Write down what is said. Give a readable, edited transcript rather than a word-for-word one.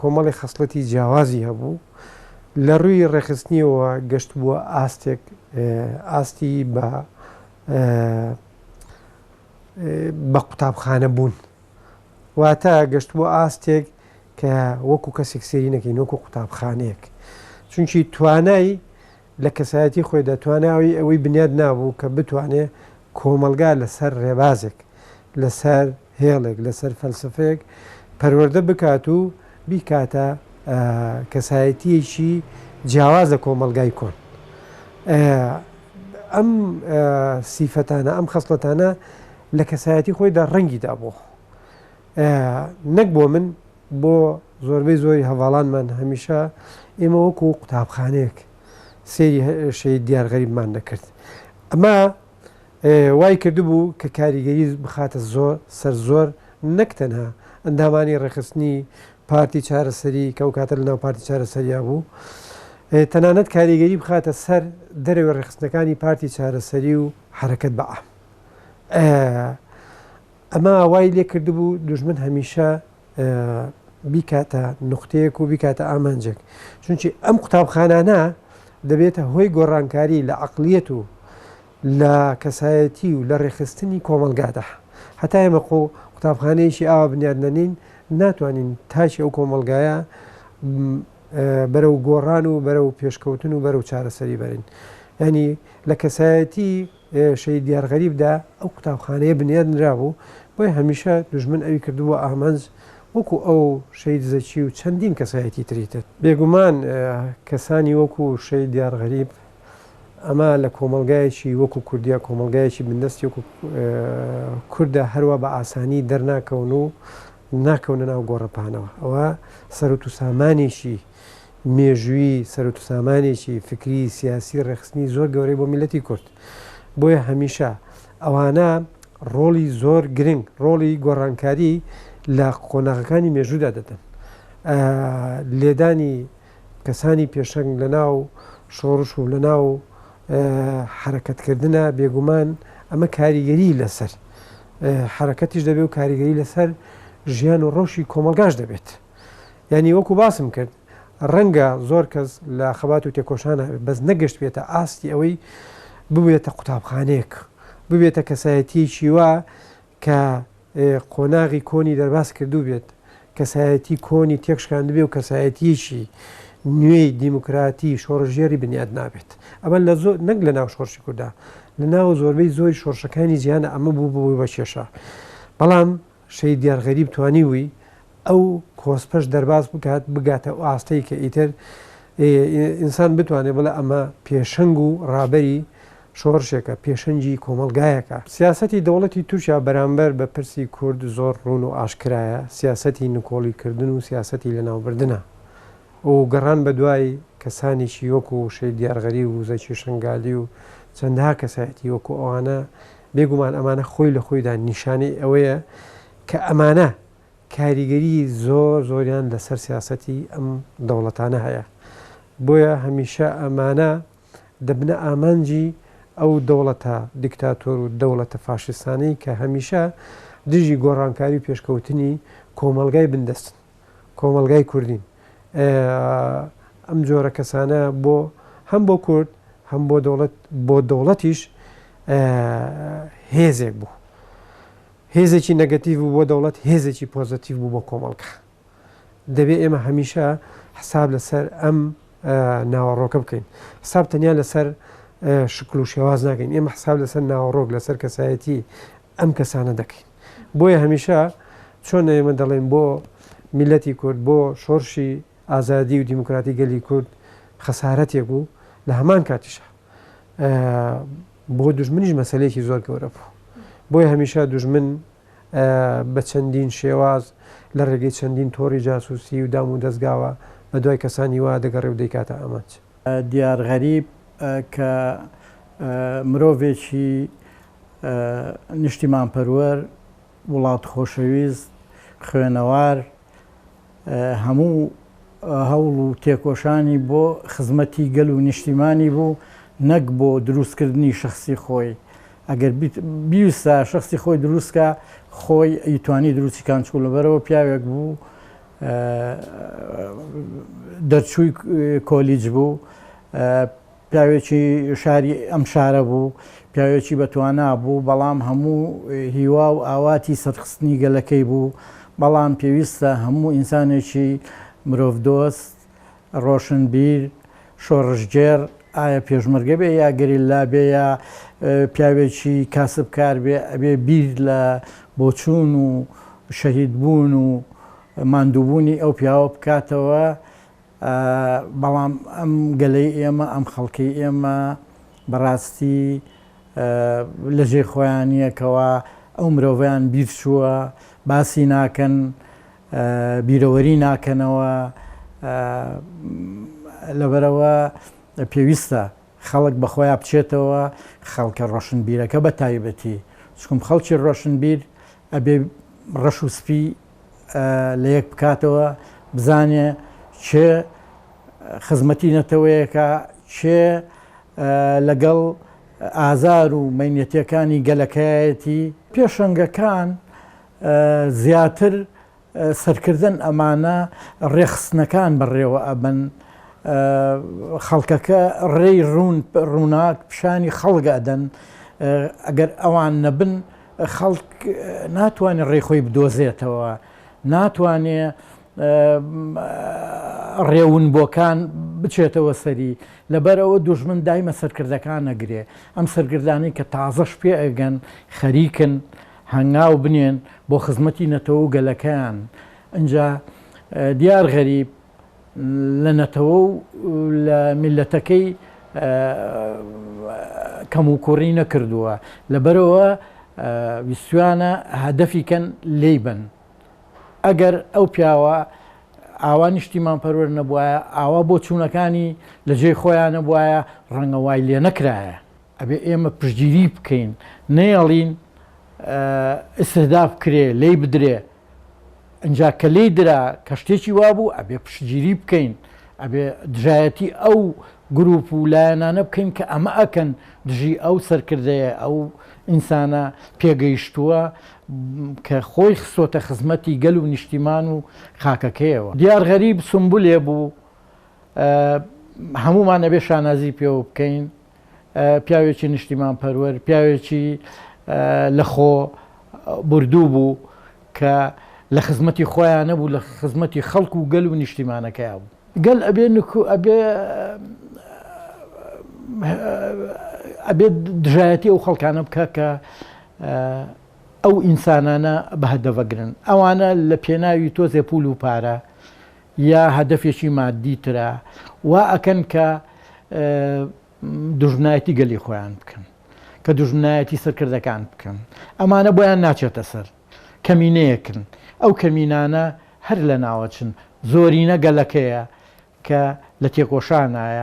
کۆمەڵی خەسڵەتی جیاوازی هەبوو لە ڕووی ڕێخستنیەوە گەشت بووە ئاستێک ئاستی بە قوتابخانە بوون واتە گەشت بووە ئاستێک کە وەکو کەسێک سێری نەکەین وەکو قوتابخانەیەک چونکی توانای لە کەسایەتی خۆیدا تواناوی ئەوەی بنیاد نابوو کە بتوانێت کۆمەلگا لەسەر ڕێبازێک لەسەر هێڵێک لەسەر فەلسفەیەک پەروەردە بکات و بیکاتە کەسایەتیەکی جیاوازە کۆمەلگای کۆن ئەم سیفەتانە ئەم خەسڵەتانە لە کەسایەتی خۆیدا ڕەنگی دابوو نەک بۆ من بۆ زۆربەی زۆری هەواڵانمان هەمیشە ئێمە وەکو قوتابخانەیەک سێری شەی دیارغەریبمان دەکرد ئەمە وای کردبوو کە کاریگەری بخاتە زۆر سەر زۆر نەک تەنها ئەندامانی ڕێخستنی پارتی چارەسەری کە ئەو کاتە لەناو پارتی چارەسەریا بوو تەنانەت کاریگەری بخاتە سەر دەرەوە ڕێخستنەکانی پارتی چارەسەری و حرەکەت بە عام ئەمە وای لێ کردبوو دوژمن هەمیشە بیکاتە نقطەیەک و بیکاتە ئامانجێک چونکی ئەم قوتابخانانە دەبێتە هۆی گۆڕانکاری لە عەقلیەت و لە کەسایەتی و لە ڕێخستنی کۆمەلگادا هەتا ئێمە قوتابخانەیەکی ئاوا بنیاد نەنین ناتوانین تاچی ئەو کۆمەلگایە بەرەو گۆڕان و بەرەو پێشکەوتن و بەرەو چارەسەری بەرین ینی لە کەسایەتی شەی دیارغەریبدا ئەو قوتابخانەیە بنیاد نرابوو بۆی هەمیشە دوژمن ئەوی کردووە ئامانج وەکو ئەو شەید زەچی و چەندین کەسایەتی تریتت بێگومان کەسانی وەکو شەی دیارغەریب ئەمە لە کۆمەلگایەکی وەکو کوردیا کۆمەلگایەکی بندستی وەکو کووردە هەروە بە ئاسانی دەرناکەون و ناکەونە ناو گۆڕەپانەوە ئەوە سەرۆت و سامانێکی مێژووی سەرۆت و سامانێکی فکری سیاسی ڕێخستنی زۆر گەورەی بۆ میلەتی کورد بۆیە هەمیشە ئەوانە ڕۆڵی زۆر گرنگ ڕۆڵی گۆڕانکاری لە قۆناغەکانی مێژوودا دەدەن لێدانی کەسانی پێشەنگ لە ناو شۆڕش و لە ناو حرەکەتکردنە بێگومان ئەمە کاریگەری لەسەر حرەکەتیش دەبێت و کاریگەری لەسەر ژیان و ڕەوشی کۆمەلگاش دەبێت یعنی وەکو باسم کرد ڕەنگە زۆر کەس لە خەبات و تێکۆشانە بەس نەگەشت بێتە ئاستی ئەوەی ببێتە قوتابخانەیەک ببێتە کەسایەتیەکی وە کە قۆناغی کۆنی دەرباس کردو بێت کەسایەتی کۆنی تێکشکاند بێ و کەسایەتیشی نوێی دیموکراتی شۆڕژێری بنیاد نابێت ئەمە لە زۆر نەک لە ناو شۆڕشی کووردا لە ناو زۆربەی زۆری شۆڕشەکانی جیهانە ئەمە بوو بۆی بە کێشە بەڵام شەی دیارغەریب توانیوی ئەو کۆسپەش دەرباز بکات بگاتە ئاستەی کە ئیتر ئینسان بتوانێت بڵێ ئەمە پێشەنگ و ڕابەری شۆڕشێکە پێشەنجی کۆمەلگایەکە سیاسەتی دەوڵەتی تووشیا بەرامبەر بە پرسی کورد زۆر ڕوون و ئاشکرایە سیاسەتی نکۆڵیکردن و سیاسەتی لەناوبردنە و گەڕان بە دوای کەسانێکی وەکو شەی دیارغەریب و زەکی شنگالی و چەندها کەسایەتی وەکو ئەوانە بێگومان ئەمانە خۆی لە خۆیدا نیشانەی ئەوەیە کە ئەمانە کاریگەری زۆریان لەسەر سیاسەتی ئەم دەوڵەتانە هەیە بۆیە هەمیشە ئەمانە دەبنە ئامانجی ئەو دەوڵەتە دیکتاتۆر و دەوڵەتە فاشستانەی کە هەمیشە دژی گۆڕانکاری و پێشکەوتنی کۆمەلگای بندەستن کۆمەلگای کوردین ئەم جۆرە کەسانە بۆ هەم بۆ کورد هەم بۆ دەوڵەتیش هێزێک بوو هێزێکی نەگەتیڤ بوو بۆ دەوڵەت هێزێکی پۆزتیڤ بوو بۆ کۆمەڵگە دەبێت ئێمە هەمیشە حساب لەسەر ئەم ناوەڕۆکە بکەین حساب تەنیا لەسەر شکل و شێواز ناکەین ئێمە حساب لەسەر ناوەڕۆک لەسەر کەسایەتی ئەم کەسانە دەکەین بۆیە هەمیشە چۆن ئێمە دەڵێن بۆ میلەتی کورد بۆ شۆڕشی ئازادی و دیموکراتی گەلی کورد خەسارەتێک بوو لە هەمان کاتیشە بۆ دوژمنیش مەسەلەیەکی زۆر گەورە بوو بۆیە هەمیشە دوژمن بە چەندین شێواز لە ڕێگەی چەندین تۆڕی جاسووسی و دام و دەستگاوە بە دوای کەسانی وا دەگەڕێ و دەیکاتە ئامانج دیارغەریب کە مرۆڤێکی نیشتیمانپەروەر وڵات خۆشەویست خوێنەوار هەموو هەوڵ و تێکۆشانی بۆ خزمەتی گەل و نیشتیمانی بوو نەک بۆ دروستکردنی شخصی خۆی ئەگەر بیویستە شخصی خۆی دروستکە خۆی ئەیتوانی دروستی کانچوو لەبەرەوە پیاوێک بوو دەرچووی کۆلیج بوو، پیاوێکی شاری ئەم شارە بوو، پیاوێکی بەتوانا بوو، بەڵام هەموو هیوا و ئاواتی سەرخستنی گەلەکەی بوو. بەڵام پێویستە هەموو ئینسانێکی مرۆڤ دۆست، ڕۆشنبیر، شۆڕژگێر، ئایا پێشمەرگە بێ یا گەریلا بێ یا پیاوێکی کاسبکار بێ، ئەبێ بیر لە بۆچوون و شەهیدبوون و ماندووبوونی ئەو پیاوە بکاتەوە. بەڵام ئەم گەلەی ئێمە، ئەم خەڵکی ئێمە بەڕاستی لەژێ خۆیانیەکەوە ئەو مرۆڤیان بیر چووە، باسی ناکەن، بیرەوەری ناکەنەوە. لەبەرەوە پێویستە خەڵک بەخۆیان بچێتەوە خەڵکە ڕۆشنبیرەکە بە تایبەتی، چکم خەڵکی ڕۆشنبیر ئەبێ ڕەش و سپی لە یەک بکاتەوە، بزانێ چێ خزمەتی نەتەوەیەکە، چێ لەگەڵ ئازار و مەینەتیەکانی گەلەکایەتی. پێشەنگەکان زیاتر سەرکردن ئەمانە ڕێخستنەکان بەڕێوە ئەبن، خەڵکەکە ڕێی ڕووناک پیشانی خەڵک ئەدەن. ئەگەر ئەوان نەبن خەڵک ناتوانێت ڕێخۆی بدۆزێتەوە، ناتوانێت ڕێونبۆکان بچێتەوە سەری. لەبەرەوە دوژمن دایمە سەرکردەکان نەگرێ. ئەم سەرگردانی کە تازەش پێ ئەگەن خەریکن هەنگاو بنێن بۆ خزمەتی نەتەوە و گەلەکەیان. ئەجا دیار غەریب لە نەتەوە و لە میلەتەکەی کەم و کوڕی نەکردووە. لەبەرەوە ویستوانە هەدەفیکەن لێی بن. ئەگەر ئەو پیاوە ئاوا نیشتیمان پەروەر نەبووایە، ئاوا بۆ چوونەکانی لە جێی خۆیان نەبووایە، ڕەنگە وای لێ نەکرایە. ئەبێ ئێمە پشتگیری بکەین، نەیەڵین ئستهداف کرێ لێی بدرێ. ئەجا کە لێی درا کە شتێکی وابوو ئەبێ پشتگیری بکەین، ئەبێ دژایەتی ئەو گروپ و لایەنانە بکەین کە ئەمە ئەکەن دژی ئەو سەرکردەیە، ئەو ئینسانە پێگەیشتووە کە خۆی خسۆتە خزمەتی گەل و نیشتیمان و خاکەکەیەوە. دیار غەریب سمبولێ بوو، هەمومان ئەبێ شانازی پێوە بکەین. پیاوێکی نیشتیمان پەروەر، پیاوێکی لەخۆ بردوو بوو کە لە خزمەتی خۆیان نەبوو، لە خزمەتی خەڵک و گەل و نیشتیمانەکەیان بوو. گەل ئەبێ دژایەتی ئەو خەڵکانە بکە کە ئەو ئینسانانە بە هەدەفەگرن. ئەوانە لە پێناوی تۆزێ پول و پارە یا هەدەفێکی مادی ترە وا ئەکەن کە دوژمنایەتی گەلی خۆیان بکەن، کە دوژمنایەتی سەرکردەکان بکەن. ئەمانە بۆیان ناچێتە سەر، کەمینەیەکن. ئەو کەمینانە هەر لە ناوەچن، زۆرینە گەلەکەیە کە لە تێکۆشانایە.